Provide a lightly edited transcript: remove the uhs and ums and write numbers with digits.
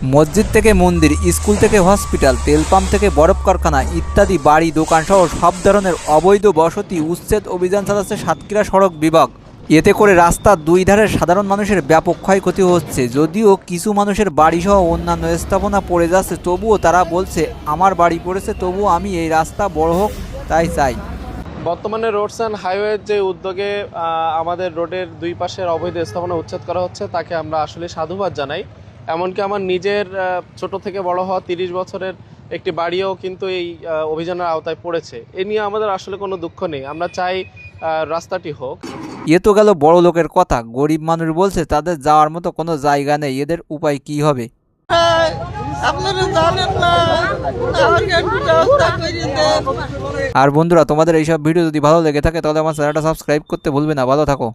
মসজিদ থেকে মন্দির, স্কুল থেকে হসপিটাল, তেল পাম্প থেকে বরফ কারখানা ইত্যাদি বাড়ি দোকান সহ সব ধরনের অবৈধ বসতি উচ্ছেদ অভিযান চালাচ্ছে সাতক্ষীরা সড়ক বিভাগ। এতে করে রাস্তার দুই ধারের সাধারণ মানুষের ব্যাপক ক্ষয়ক্ষতি হচ্ছে। যদিও কিছু মানুষের বাড়িসহ অন্যান্য স্থাপনা পড়ে যাচ্ছে, তবুও তারা বলছে আমার বাড়ি পড়েছে, তবুও আমি এই রাস্তা বড় হোক তাই চাই। বর্তমানে রোডস অ্যান্ড হাইওয়ের যে উদ্যোগে আমাদের রোডের দুই পাশের অবৈধ স্থাপনা উচ্ছেদ করা হচ্ছে তাকে আমরা আসলে সাধুবাদ জানাই। এমনকি আমার নিজের ছোট থেকে বড় হওয়া 30 বছরের একটি বাড়িও কিন্তু এই অভিযানের আওতায় পড়েছে। এ নিয়ে আমাদের আসলে কোনো দুঃখ নেই, আমরা চাই রাস্তাটি হোক। এ তো গেল বড় লোকের কথা, গরিব মানুষ বলছে তাদের যাওয়ার মতো কোনো জায়গা নেই, এদের উপায় কি হবে? আপনারা জানেন না, আমাকে একটু ব্যবস্থা করে দেন। আর বন্ধুরা, তোমাদের এইসব ভিডিও যদি ভালো লেগে থাকে তাহলে আমার চ্যানেলটা সাবস্ক্রাইব করতে ভুলবে না। ভালো থাকো।